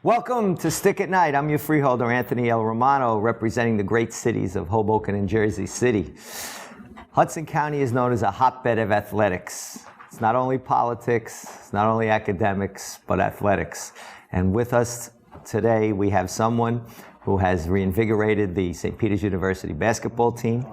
Welcome to Stick at Night. I'm your freeholder, Anthony L. Romano, representing the great cities of Hoboken and Jersey City. Hudson County is known as a hotbed of athletics. It's not only politics, it's not only academics, but athletics. And with us today, we have someone who has reinvigorated the St. Peter's University basketball team,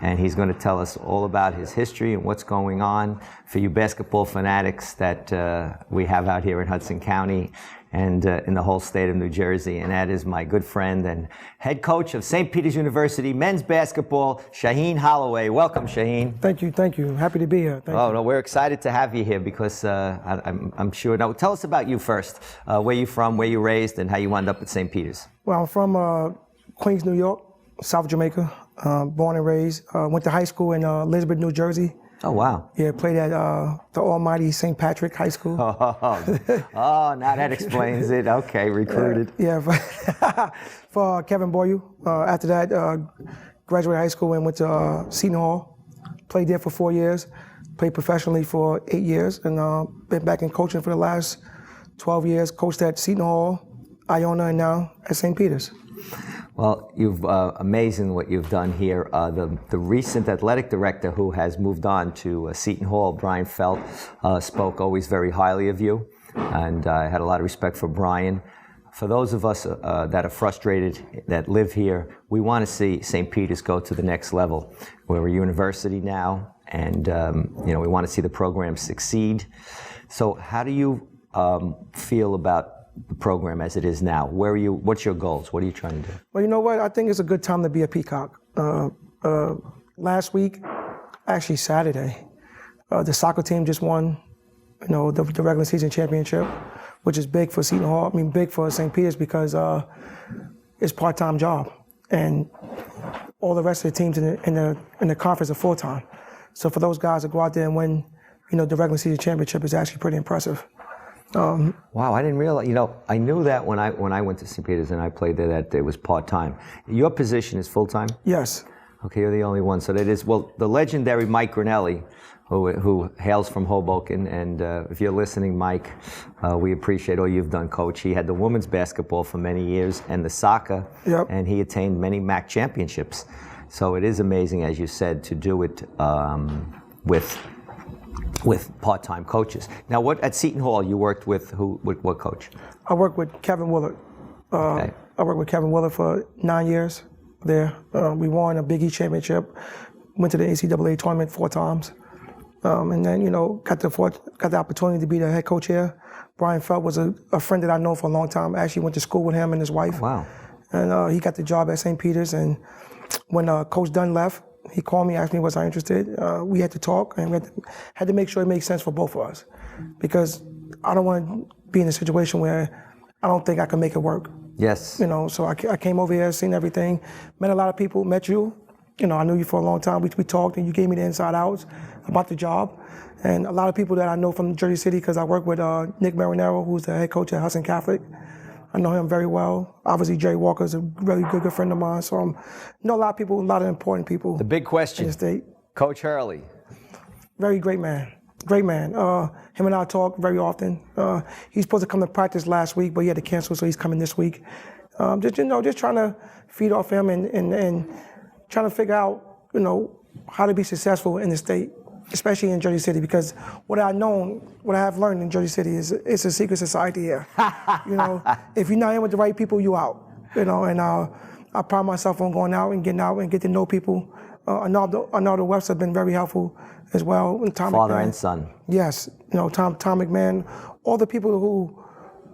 and he's going to tell us all about his history and what's going on for you basketball fanatics that we have out here in Hudson County and in the whole state of New Jersey. And that is my good friend and head coach of St. Peter's University men's basketball, Shaheen Holloway. Welcome, Shaheen. Thank you. Happy to be here. Thank you. No, we're excited to have you here because I'm sure. Now, tell us about you first. Where you from, where you raised, and how you wound up at St. Peter's. Well, I'm from Queens, New York, South Jamaica, born and raised. Went to high school in Elizabeth, New Jersey. Oh, wow. Yeah, played at the almighty St. Patrick High School. Oh, now that explains it. Okay, recruited. Yeah, for Kevin Boyu. After that, graduated high school and went to Seton Hall. Played there for 4 years. Played professionally for 8 years, and been back in coaching for the last 12 years. Coached at Seton Hall, Iona, and now at St. Peter's. Well, you've amazing what you've done here. The recent athletic director who has moved on to Seton Hall, Brian Felt, spoke always very highly of you, and I had a lot of respect for Brian. For those of us that are frustrated, that live here, we want to see St. Peter's go to the next level. We're a university now, and we want to see the program succeed. So how do you feel about the program as it is now? Where are you? What's your goals? What are you trying to do? Well, you know what? I think it's a good time to be a peacock. Last week, actually Saturday, the soccer team just won, the regular season championship, which is big for Seton Hall. I mean, big for St. Peter's because it's a part-time job, and all the rest of the teams in the conference are full-time. So for those guys to go out there and win, the regular season championship is actually pretty impressive. Wow, I didn't realize. I knew that when I went to St. Peter's and I played there that it was part-time. Your position is full-time? Yes. Okay, you're the only one. So that is, well, the legendary Mike Grinelli, who hails from Hoboken, and if you're listening, Mike, we appreciate all you've done, Coach. He had the women's basketball for many years and the soccer, yep. And he attained many MAC championships. So it is amazing, as you said, to do it with part-time coaches. Now, at Seton Hall, you worked with what coach? I worked with Kevin Willard. Okay. I worked with Kevin Willard for 9 years there. We won a Big East championship, went to the NCAA tournament 4 times, and then got the opportunity to be the head coach here. Brian Felt was a friend that I know for a long time. I actually went to school with him and his wife. Wow. And he got the job at St. Peter's, and when Coach Dunn left, he called me, asked me was I interested. We had to talk, and we had to make sure it made sense for both of us, because I don't want to be in a situation where I don't think I can make it work. Yes. So I came over here, seen everything, met a lot of people, met you. I knew you for a long time. We talked, and you gave me the inside outs about the job. And a lot of people that I know from Jersey City, because I work with Nick Marinero, who's the head coach at Hudson Catholic. I know him very well. Obviously, Jerry Walker's a really good friend of mine. So I know a lot of people, a lot of important people. The big question, in the state. Coach Hurley. Very great man. Great man. Him and I talk very often. He's supposed to come to practice last week, but he had to cancel, so he's coming this week. Just trying to feed off him and trying to figure out, how to be successful in the state, especially in Jersey City, because what I have learned in Jersey City is it's a secret society here. If you're not in with the right people, you out. And I pride myself on going out and get to know people. Arnaldo Webster has been very helpful as well. And Tom Father McMahon. And son. Yes, Tom McMahon, all the people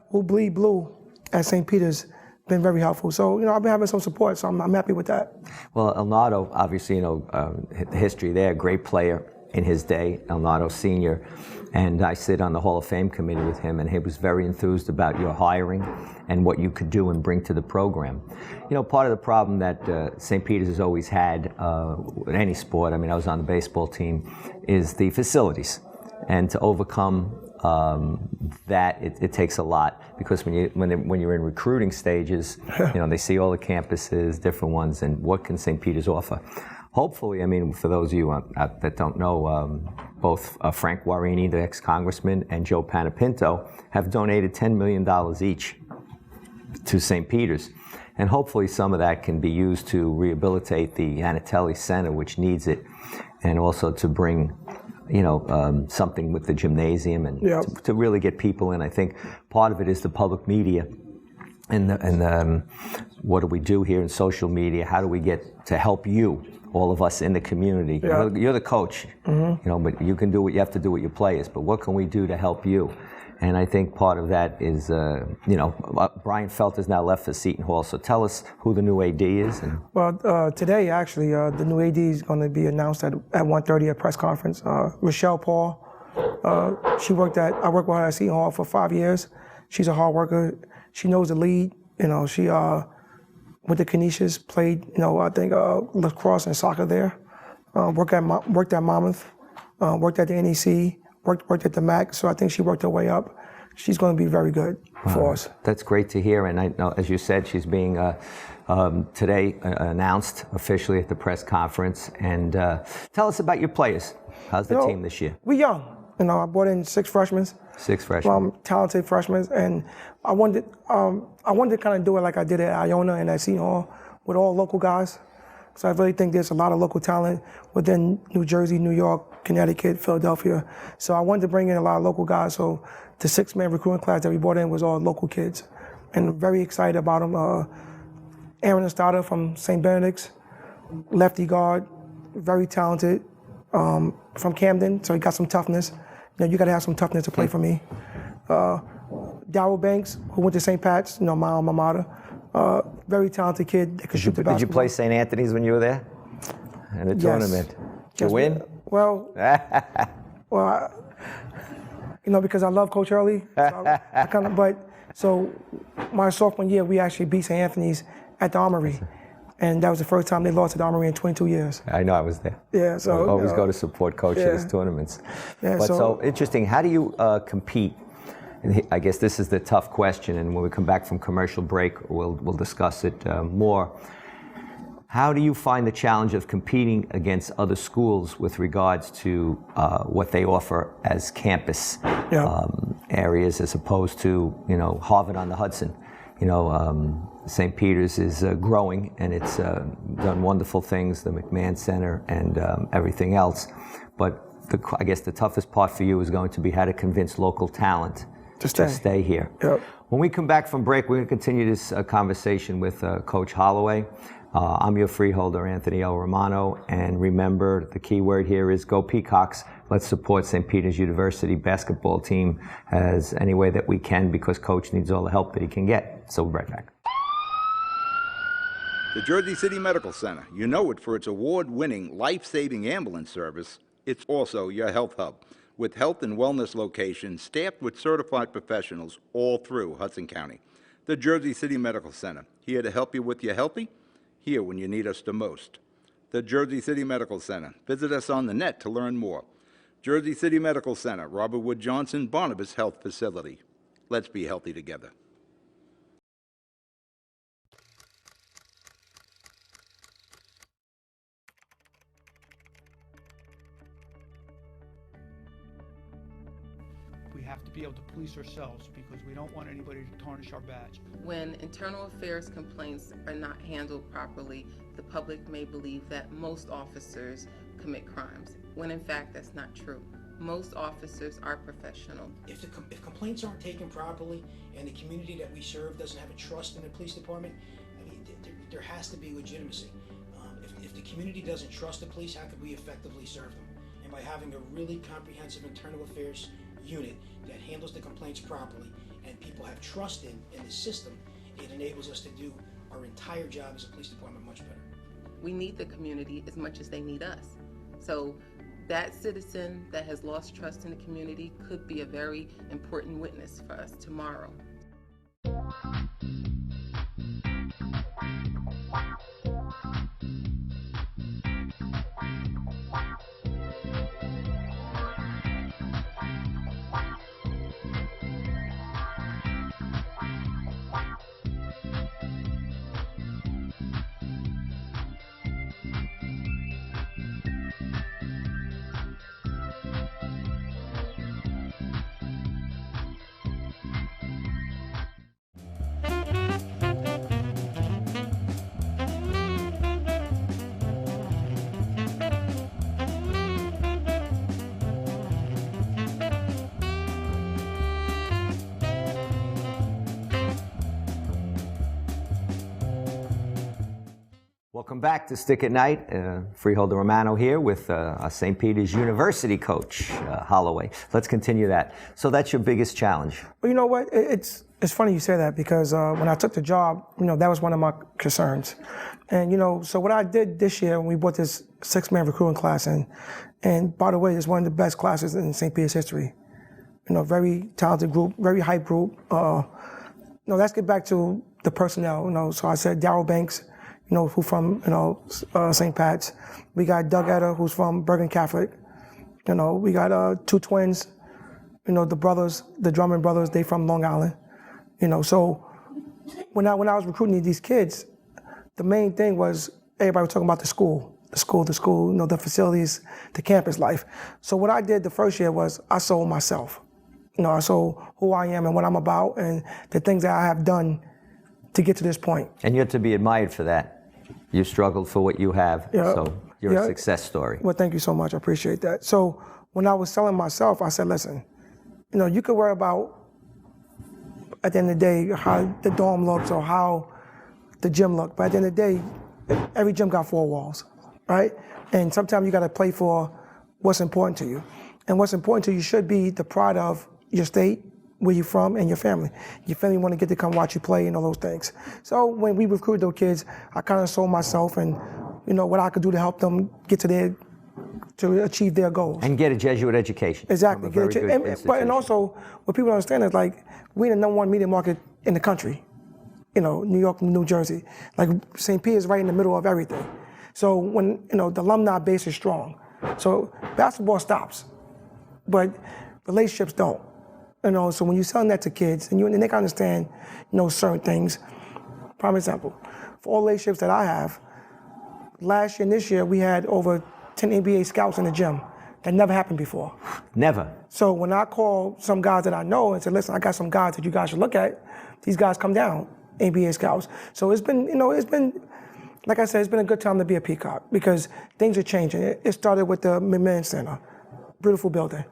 who bleed blue at St. Peter's been very helpful. So, I've been having some support, so I'm happy with that. Well, Arnaldo, obviously, the history there, great player in his day, Romano Sr., and I sit on the Hall of Fame committee with him, and he was very enthused about your hiring and what you could do and bring to the program. Part of the problem that St. Peter's has always had in any sport, I was on the baseball team, is the facilities. And to overcome that, it takes a lot, because when you're in recruiting stages, they see all the campuses, different ones, and what can St. Peter's offer? Hopefully, for those of you that don't know, both Frank Guarini, the ex-congressman, and Joe Panapinto have donated $10 million each to St. Peter's. And hopefully some of that can be used to rehabilitate the Anatelli Center, which needs it, and also to bring, something with the gymnasium and to really get people in. I think part of it is the public media and what do we do here in social media? How do we get to help you, all of us in the community? Yeah. You're the coach, but you can do what you have to do with your players. But what can we do to help you? And I think part of that is, Brian Felt has now left for Seton Hall. So tell us who the new AD is. Well, today, actually, the new AD is going to be announced at 1:30 at press conference. Rochelle Paul, I worked with her at Seton Hall for 5 years. She's a hard worker. She knows the lead. She went to Canisius, played, I think lacrosse and soccer there. Worked at Monmouth, worked at the NEC. Worked at the MAC, so I think she worked her way up. She's going to be very good for us. That's great to hear, and I know, as you said, she's being today announced officially at the press conference. And tell us about your players. How's the team this year? We're young. I brought in 6 freshmen. 6 freshmen. Talented freshmen, and I wanted to kind of do it like I did at Iona and at Seton Hall with all local guys. So I really think there's a lot of local talent within New Jersey, New York, Connecticut, Philadelphia. So I wanted to bring in a lot of local guys. So the 6-man recruiting class that we brought in was all local kids. And very excited about them. Aaron Estrada from St. Benedict's, lefty guard, very talented, from Camden, so he got some toughness. You got to have some toughness to play for me. Darryl Banks, who went to St. Pat's, my alma mater. Very talented kid that could shoot the basketball. Did you play St. Anthony's when you were there? In a tournament? Did you win? Well, because I love Coach Hurley. So my sophomore year, we actually beat St. Anthony's at the Armory. And that was the first time they lost at the Armory in 22 years. I know, I was there. Yeah, so. I always go to support Coach at his tournaments. Yeah, but so interesting, how do you compete? And I guess this is the tough question, and when we come back from commercial break, we'll discuss it more. How do you find the challenge of competing against other schools with regards to what they offer as campus areas, as opposed to Harvard on the Hudson? St. Peter's is growing, and it's done wonderful things, the McMahon Center and everything else. But I guess the toughest part for you is going to be how to convince local talent to stay here. Yep. When we come back from break, we're going to continue this conversation with Coach Holloway. I'm your freeholder, Anthony L. Romano, and remember, the key word here is go Peacocks. Let's support St. Peter's University basketball team as any way that we can, because Coach needs all the help that he can get. So we'll be right back. The Jersey City Medical Center. You know it for its award-winning life-saving ambulance service. It's also your health hub, with health and wellness locations staffed with certified professionals all through Hudson County. The Jersey City Medical Center, here to help you with your healthy, here when you need us the most. The Jersey City Medical Center. Visit us on the net to learn more. Jersey City Medical Center, Robert Wood Johnson, Barnabas Health Facility. Let's be healthy together. We have to be able to police ourselves because we don't want anybody to tarnish our badge. When internal affairs complaints are not handled properly, the public may believe that most officers commit crimes, when in fact that's not true. Most officers are professional. If complaints aren't taken properly and the community that we serve doesn't have a trust in the police department, I mean, there has to be legitimacy. If the community doesn't trust the police, how could we effectively serve them? And by having a really comprehensive internal affairs unit that handles the complaints properly and people have trust in the system, it enables us to do our entire job as a police department much better. We need the community as much as they need us. So that citizen that has lost trust in the community could be a very important witness for us tomorrow. Welcome back to Stick at Night. Freeholder Romano here with our St. Peter's University coach, Holloway. Let's continue that. So that's your biggest challenge. Well, you know what? It's funny you say that because when I took the job, that was one of my concerns. And, so what I did this year when we brought this 6-man recruiting class in, and by the way, it's one of the best classes in St. Peter's history. Very talented group, very hype group. Let's get back to the personnel. So I said Darryl Banks, who from, St. Pat's. We got Doug Eder, who's from Bergen Catholic. We got 2 twins, the brothers, the Drummond brothers, they from Long Island. So when I was recruiting these kids, the main thing was everybody was talking about the school, the facilities, the campus life. So what I did the first year was I sold myself. I sold who I am and what I'm about and the things that I have done to get to this point. And you're to be admired for that. You struggled for what you have, so you're a success story. Well, thank you so much. I appreciate that. So when I was selling myself, I said, listen, you could worry about, at the end of the day, how the dorm looks or how the gym looked. But at the end of the day, every gym got 4 walls, right? And sometimes you got to play for what's important to you. And what's important to you should be the pride of your state, where you're from, and your family. Your family want to get to come watch you play and all those things. So when we recruited those kids, I kind of sold myself and, what I could do to help them get to achieve their goals. And get a Jesuit education. Exactly. From a very good institution. And also, what people don't understand is we're the #1 media market in the country. New York, New Jersey. St. Peter is right in the middle of everything. So when, the alumni base is strong. So basketball stops, but relationships don't. So when you're selling that to kids, and they can understand, certain things. Prime example, for all relationships that I have, last year and this year, we had over 10 NBA scouts in the gym. That never happened before. Never. So when I call some guys that I know and say, listen, I got some guys that you guys should look at, these guys come down, NBA scouts. So it's been, like I said, it's been a good time to be a Peacock because things are changing. It started with the McMahon Center, beautiful building.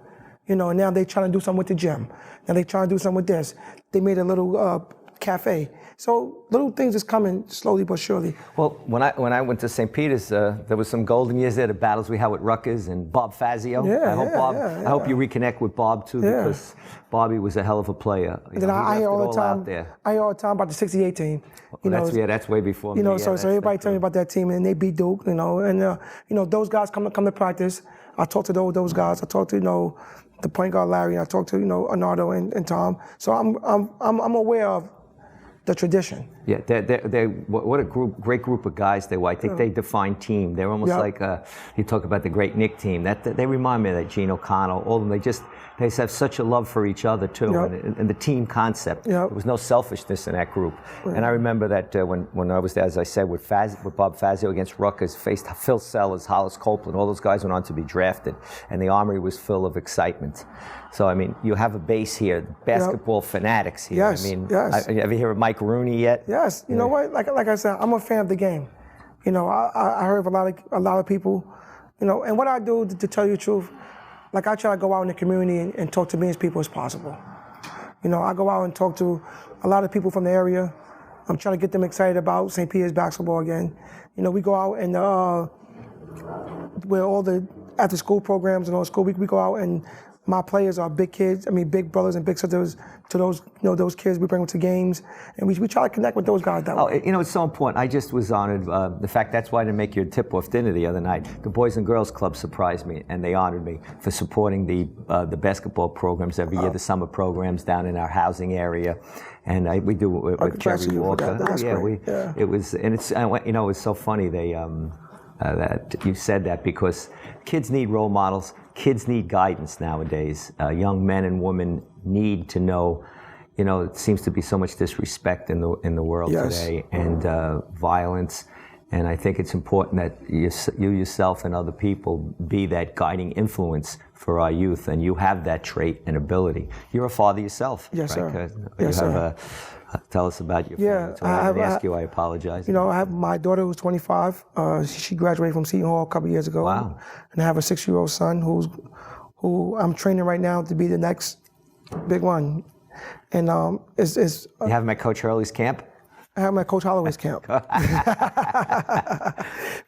And now they're trying to do something with the gym. Now they're trying to do something with this. They made a little cafe. So little things is coming slowly but surely. Well, when I went to St. Peter's, there was some golden years there, the battles we had with Rutgers and Bob Fazio. I hope you reconnect with Bob too because Bobby was a hell of a player. And then I hear all the time. I hear all the time about the '68 team. That's way before me. So everybody tell me about that team and they beat Duke. And those guys come to practice. I talk to those guys. I talk to the point guard Larry. I talk to Arnaldo and Tom. So I'm aware of the tradition. Yeah, they're what a great group of guys they were. I think they define team. They're almost like you talk about the great Knick team. They remind me of that Gene O'Connell. All of them. They have such a love for each other too, and the team concept. There was no selfishness in that group. And I remember that when I was there, as I said, with Bob Fazio against Rutgers, faced Phil Sellers, Hollis Copeland. All those guys went on to be drafted, and the Armory was full of excitement. So you have a base here, basketball fanatics here. Yes, Have you ever hear of Mike Rooney yet? Yes. You know what? Like I said, I'm a fan of the game. I heard of a lot of people. And what I do to tell you the truth. I try to go out in the community and talk to as many people as possible. I go out and talk to a lot of people from the area. I'm trying to get them excited about St. Peter's basketball again. We go out and where all the after school programs and all school, we go out and my players are big kids. Big brothers and big sisters to those kids. We bring them to games, and we try to connect with those guys that way. It's so important. I just was honored. The fact that's why I didn't make your tip-off dinner the other night. The Boys and Girls Club surprised me, and they honored me for supporting the basketball programs every year, the summer programs down in our housing area, and we do it with Jerry Walker. That's great. It was, and it's it's so funny that you said that because kids need role models. Kids need guidance nowadays. Young men and women need to know. It seems to be so much disrespect in the world today, and violence. And I think it's important that you yourself and other people be that guiding influence for our youth, and you have that trait and ability. You're a father yourself. Yes, right? sir. Yes, sir. Tell us about your family. So I didn't ask you. I apologize. I have my daughter who's 25. She graduated from Seton Hall a couple years ago. Wow. And I have a 6-year-old son who I'm training right now to be the next big one. And you have him at Coach Hurley's camp? I have him at Coach Holloway's camp. But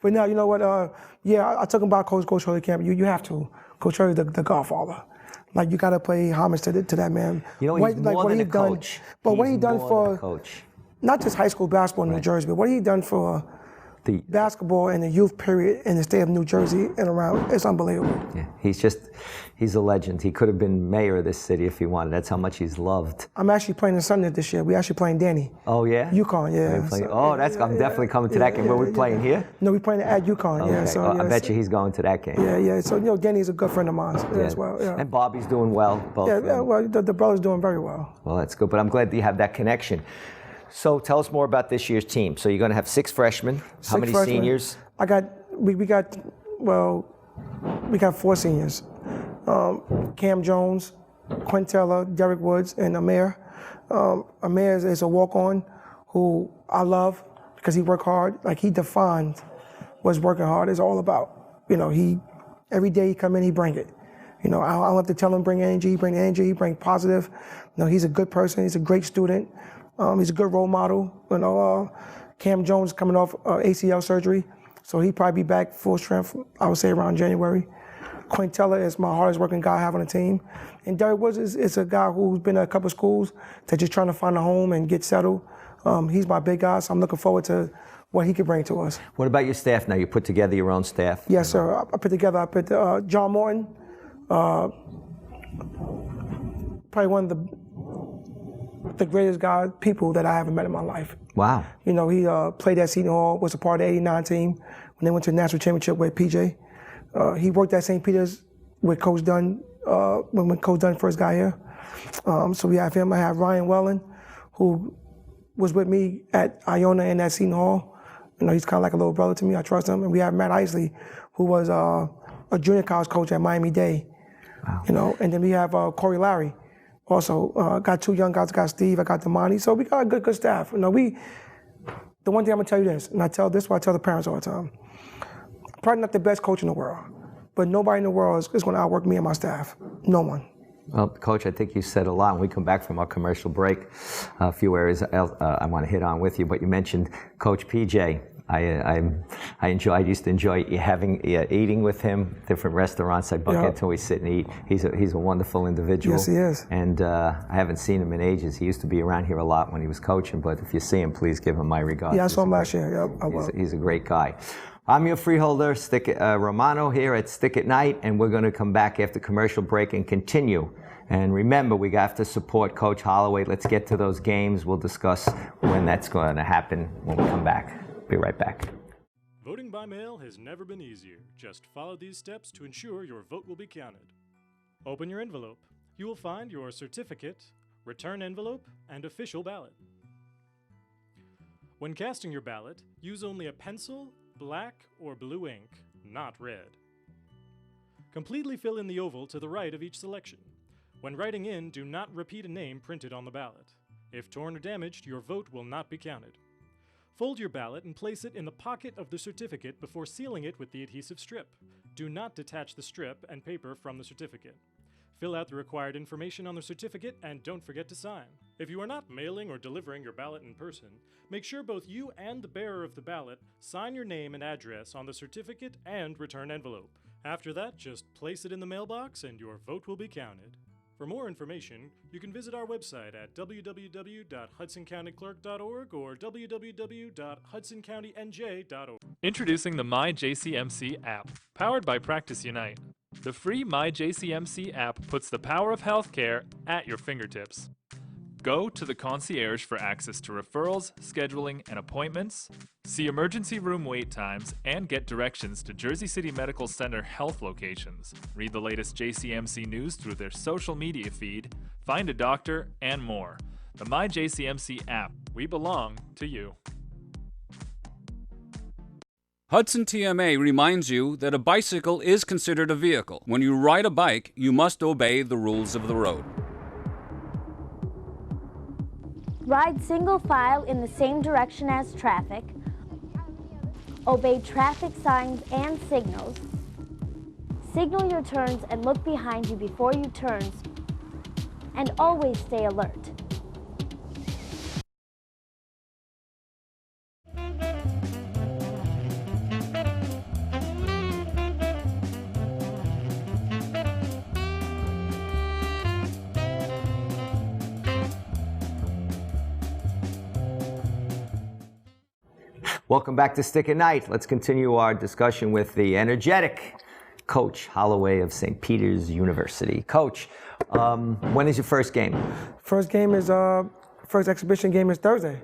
now, you know what? I took him about Coach Holloway camp. You have to. Coach Holloway, the Godfather. Like, you got to pay homage to that man. You know, he's more than a coach. But what he done more than a for coach. not just high school basketball in New Jersey, but what he done for The basketball in the youth period in the state of New Jersey and around, it's unbelievable. Yeah, he's a legend. He could have been mayor of this city if he wanted. That's how much he's loved. I'm actually playing in Sunday this year. We're actually playing Danny. Oh, yeah? UConn, yeah. I'm definitely coming to that game. Where we playing here? No, we're playing at UConn, Okay. yeah. So, I bet you he's going to that game. Yeah. So, you know, Danny's a good friend of mine as well. Yeah. And Bobby's doing well. Both Well, the brother's doing very well. Well, that's good. But I'm glad that you have that connection. So tell us more about this year's team. So you're going to have 6 freshmen. How many seniors? We got 4 seniors. Cam Jones, Quintella, Derek Woods, and Amir. Amir is a walk-on who I love because he worked hard. Like, he defined what working hard is all about. You know, every day he come in, he bring it. You know, I don't have to tell him bring energy. He bring positive. You know, he's a good person. He's a great student. He's a good role model. You know, Cam Jones coming off ACL surgery, so he'll probably be back full strength, I would say, around January. Quintella is my hardest working guy I have on the team. And Derek Woods is a guy who's been at a couple schools that's just trying to find a home and get settled. He's my big guy, so I'm looking forward to what he can bring to us. What about your staff now? You put together your own staff? Yes, sir. I put John Morton, probably one of the greatest people that I ever met in my life. Wow. You know, he played at Seton Hall, was a part of the '89 team when they went to the national championship with PJ. He worked at St. Peter's with Coach Dunn when Coach Dunn first got here. So we have him. I have Ryan Wellen, who was with me at Iona and at Seton Hall. You know, he's kind of like a little brother to me. I trust him. And we have Matt Isley, who was a junior college coach at Miami-Dade. Wow. You know, and then we have Corey Larry. Also, got 2 young guys. I got Steve, I got Damani. So we got a good staff. You know, the one thing I'm gonna tell you this, and I tell what I tell the parents all the time. I'm probably not the best coach in the world, but nobody in the world is gonna outwork me and my staff. No one. Well, Coach, I think you said a lot. When we come back from our commercial break, a few areas I want to hit on with you, but you mentioned Coach PJ. I used to enjoy eating with him, different restaurants. I'd buck into, we sit and eat. He's a wonderful individual. Yes, he is. And I haven't seen him in ages. He used to be around here a lot when he was coaching, but if you see him, please give him my regards. Yeah, I saw him last year. Yeah, I will. He's a great guy. I'm your freeholder, Romano, here at Stick at Night, and we're going to come back after commercial break and continue. And remember, we have to support Coach Holloway. Let's get to those games. We'll discuss when that's going to happen when we come back. Be right back. Voting by mail has never been easier. Just follow these steps to ensure your vote will be counted. Open your envelope. You will find your certificate, return envelope, and official ballot. When casting your ballot, use only a pencil, black, or blue ink, not red. Completely fill in the oval to the right of each selection. When writing in, do not repeat a name printed on the ballot. If torn or damaged, your vote will not be counted. Fold your ballot and place it in the pocket of the certificate before sealing it with the adhesive strip. Do not detach the strip and paper from the certificate. Fill out the required information on the certificate and don't forget to sign. If you are not mailing or delivering your ballot in person, make sure both you and the bearer of the ballot sign your name and address on the certificate and return envelope. After that, just place it in the mailbox and your vote will be counted. For more information, you can visit our website at www.hudsoncountyclerk.org or www.hudsoncountyNJ.org. Introducing the MyJCMC app, powered by Practice Unite. The free MyJCMC app puts the power of healthcare at your fingertips. Go to the concierge for access to referrals, scheduling, and appointments, see emergency room wait times, and get directions to Jersey City Medical Center health locations. Read the latest JCMC news through their social media feed, find a doctor, and more. The MyJCMC app. We belong to you. Hudson TMA reminds you that a bicycle is considered a vehicle. When you ride a bike, you must obey the rules of the road. Ride single file in the same direction as traffic. Obey traffic signs and signals. Signal your turns and look behind you before you turn. And always stay alert. Welcome back to Stick at Night. Let's continue our discussion with the energetic Coach Holloway of St. Peter's University. Coach, when is your first game? First exhibition game is Thursday.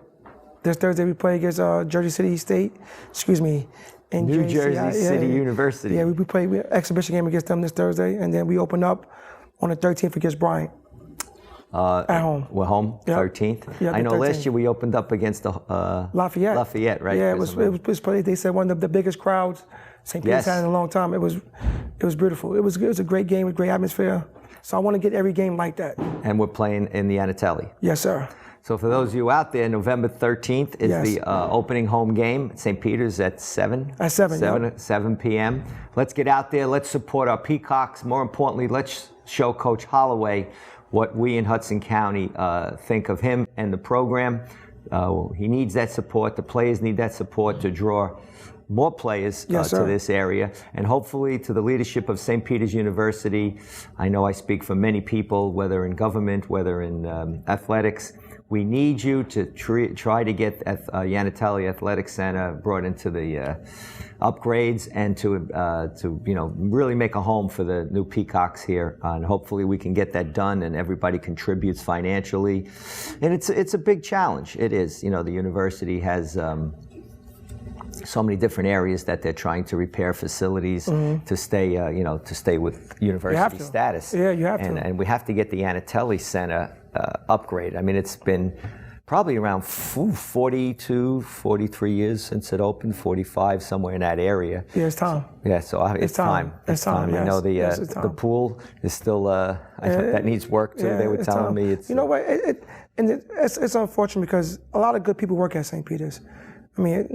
This Thursday we play against Jersey City State. In New Jersey City University. Yeah, we play exhibition game against them this Thursday, and then we open up on the 13th against Bryant. At home. We're home, Yep. 13th. Yeah, I know 13th. last year we opened up against the Lafayette. right? Yeah, it was probably, they said one of the biggest crowds St. Peter's had in a long time. It was beautiful. It was a great game with great atmosphere. So I want to get every game like that. And we're playing in the Anatelli. Yes, sir. So for those of you out there, November 13th is Yes. the opening home game at St. Peter's at 7. At 7, yep. 7 p.m. Let's get out there. Let's support our Peacocks. More importantly, let's show Coach Holloway what we in Hudson County think of him and the program. He needs that support. The players need that support to draw more players to this area, and hopefully to the leadership of St. Peter's University. I know I speak for many people, whether in government, whether in athletics. We need you to try to get Yanatelli Athletic Center brought into the upgrades, and to really make a home for the new Peacocks here. And hopefully we can get that done, and everybody contributes financially. And it's a big challenge. It is. The university has so many different areas that they're trying to repair facilities to stay with university status. Yeah, you have to. And we have to get the Yanatelli Center upgrade. I mean, it's been probably around 42, 43 years since it opened, 45, somewhere in that area. Yeah, it's time. Yeah, so it's time. It's time. Yes. I know it's the pool is still, that needs work too. They were telling me it's... You know what, it's unfortunate because a lot of good people work at St. Peter's. I mean,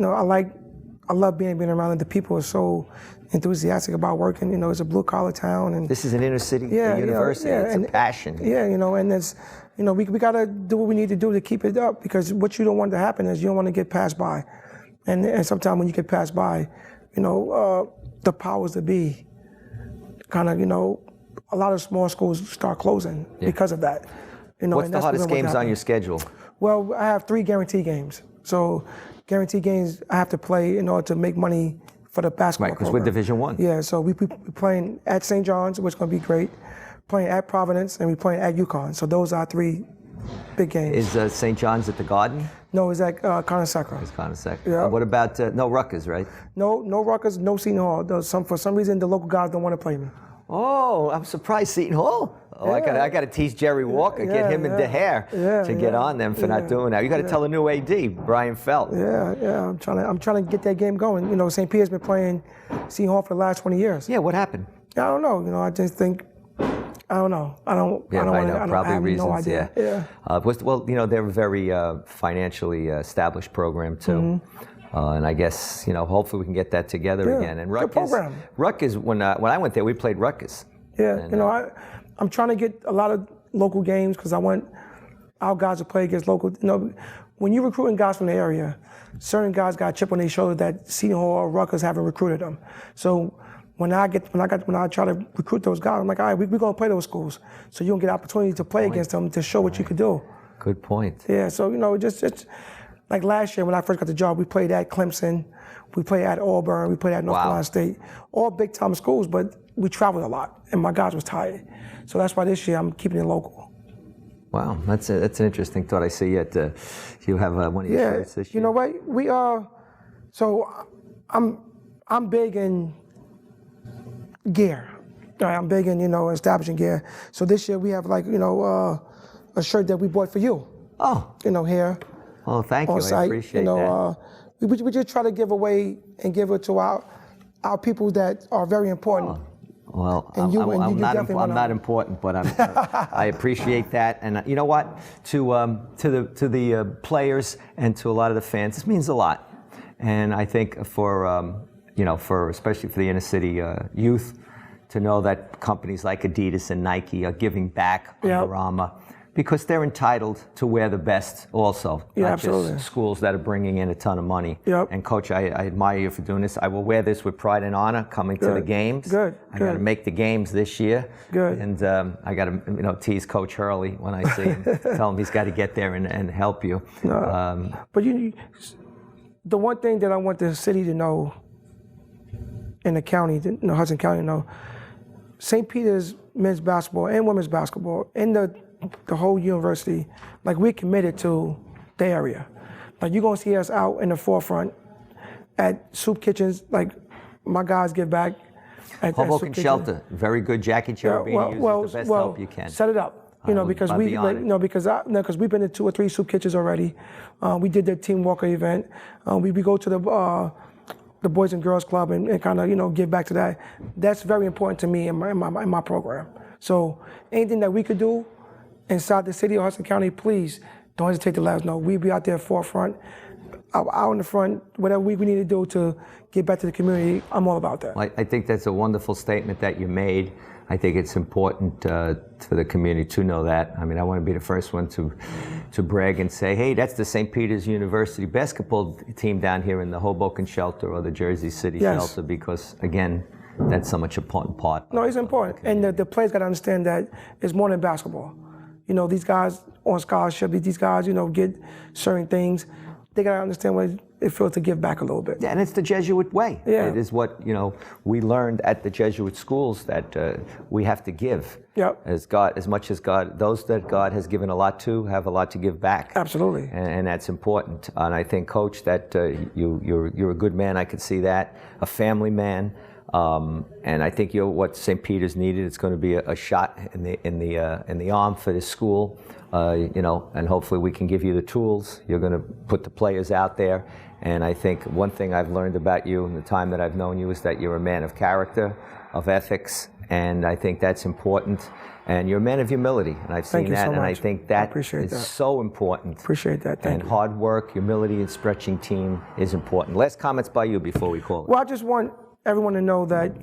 I love being around it. The people are so enthusiastic about working. It's a blue collar town, and this is an inner city university. It's a passion. Yeah, and it's we got to do what we need to do to keep it up, because what you don't want to happen is you don't want to get passed by, and sometimes when you get passed by, the powers that be, kind of a lot of small schools start closing because of that. What's the hardest games on your schedule? Well, I have 3 guaranteed games. So guaranteed games I have to play in order to make money for the basketball because program. we're Division I. Yeah, so we playing at St. John's, which is going to be great, playing at Providence, and we playing at UConn. So those are 3 big games. Is St. John's at the Garden? No, it's at Conecuh. It's Conecuh. Yeah. What about no Rutgers, right? No Rutgers, no Seton Hall. For some reason, the local guys don't want to play me. Oh, I'm surprised. Seton Hall. Oh, Yeah. I got to tease Jerry Walker, get him in the hair to get on them for not doing that. You got to tell the new AD, Brian Felt. Yeah. I'm trying to get that game going. St. Peter's been playing Seton Hall for the last 20 years. Yeah, what happened? I don't know. I just think. I don't know. I have reasons. no idea. Yeah. Well, they're a very financially established program too. And I guess hopefully we can get that together again. And good program. Rutgers, when I went there, we played Rutgers. Yeah, And, I'm trying to get a lot of local games because I want our guys to play against local. When you're recruiting guys from the area, certain guys got a chip on their shoulder that Seton Hall or Rutgers haven't recruited them. So when I try to recruit those guys, I'm like, all right, we're gonna play those schools, so you don't get opportunity to play against them to show what you could do. Good point. Yeah, so it's like last year when I first got the job, we played at Clemson, we played at Auburn, we played at North Carolina State, all big time schools, but we traveled a lot, and my guys was tired. So that's why this year I'm keeping it local. Wow, that's an interesting thought. I see you have one of your shirts this year. You know what? We are. So I'm big in gear. I'm big in establishing gear. So this year we have a shirt that we bought for you. Oh. Here. Oh, thank you. On site. I appreciate that. We just try to give away and give it to our people that are very important. Oh. Well, And I'm definitely not important, but I appreciate that. And you know what? To the players and to a lot of the fans, this means a lot. And I think for especially for the inner city youth, to know that companies like Adidas and Nike are giving back on Rama, because they're entitled to wear the best also, not absolutely. just schools that are bringing in a ton of money. Yep. And Coach, I admire you for doing this. I will wear this with pride and honor coming to the games. Good. I got to make the games this year. Good. And I got to tease Coach Hurley when I see him, tell him he's got to get there and help you. But The one thing that I want the city to know, in the county, Hudson County to know, St. Peter's men's basketball and women's basketball and the whole university, like we're committed to the area. Like you're gonna see us out in the forefront at soup kitchens, like my guys give back at Hoboken Shelter, very good. Jackie Cherubini uses the best help you can. Set it up. Because because we've been to 2 or 3 soup kitchens already. We did the Team Walker event. We go to the Boys and Girls Club and kind of give back to that. That's very important to me in my program. So anything that we could do inside the city of Hudson County, please don't hesitate to let us know. We'll be out there forefront, out in the front, whatever we need to do to get back to the community. I'm all about that. I think that's a wonderful statement that you made. I think it's important for the community to know that. I mean, I want to be the first one to brag and say, hey, that's the St. Peter's University basketball team down here in the Hoboken Shelter or the Jersey City Shelter, because, again, that's so much important part. No, it's important. And the players got to understand that it's more than basketball. These guys on scholarship, these guys, get certain things. They got to understand what it feels to give back a little bit. Yeah, and it's the Jesuit way. Yeah. It is what, we learned at the Jesuit schools, that we have to give. Yep. As much as God, those that God has given a lot to have a lot to give back. Absolutely. And that's important. And I think, Coach, that you're a good man. I could see that, a family man. And I think you're what St. Peter's needed. It's going to be a shot in the arm for this school, and hopefully we can give you the tools. You're going to put the players out there, and I think one thing I've learned about you in the time that I've known you is that you're a man of character, of ethics, and I think that's important. And you're a man of humility, and I've seen that, and I think that is so important. Appreciate that. Thank you. And hard work, humility, and stretching team is important. Last comments by you before we call it. Well, I just want everyone to know that,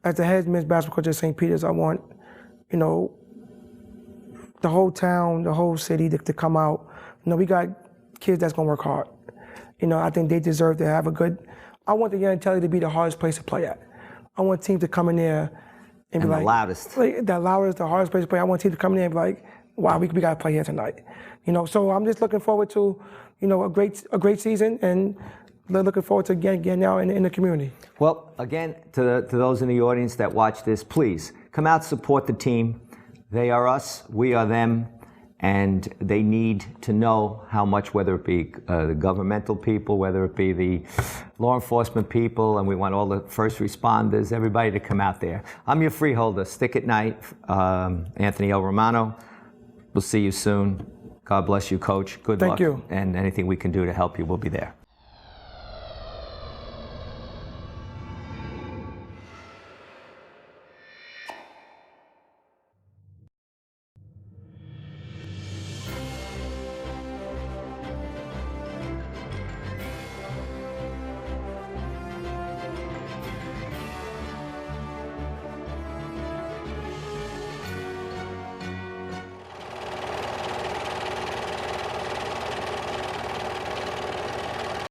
as the head men's basketball coach at St. Peter's, I want, the whole town, the whole city to come out. We got kids that's going to work hard. I think they deserve to have I want the Young Telly to be the hardest place to play at. I want teams to come in there and be like, the loudest. The loudest, the hardest place to play. I want teams to come in there and be like, wow, we got to play here tonight. So I'm just looking forward to, a great season, and looking forward to getting out in the community. Well, again, to those in the audience that watch this, please come out, support the team. They are us, we are them, and they need to know how much, whether it be the governmental people, whether it be the law enforcement people, and we want all the first responders, everybody to come out there. I'm your freeholder, Stick at Night, Anthony L. Romano. We'll see you soon. God bless you, Coach. Good luck. Thank you. And anything we can do to help you, we'll be there.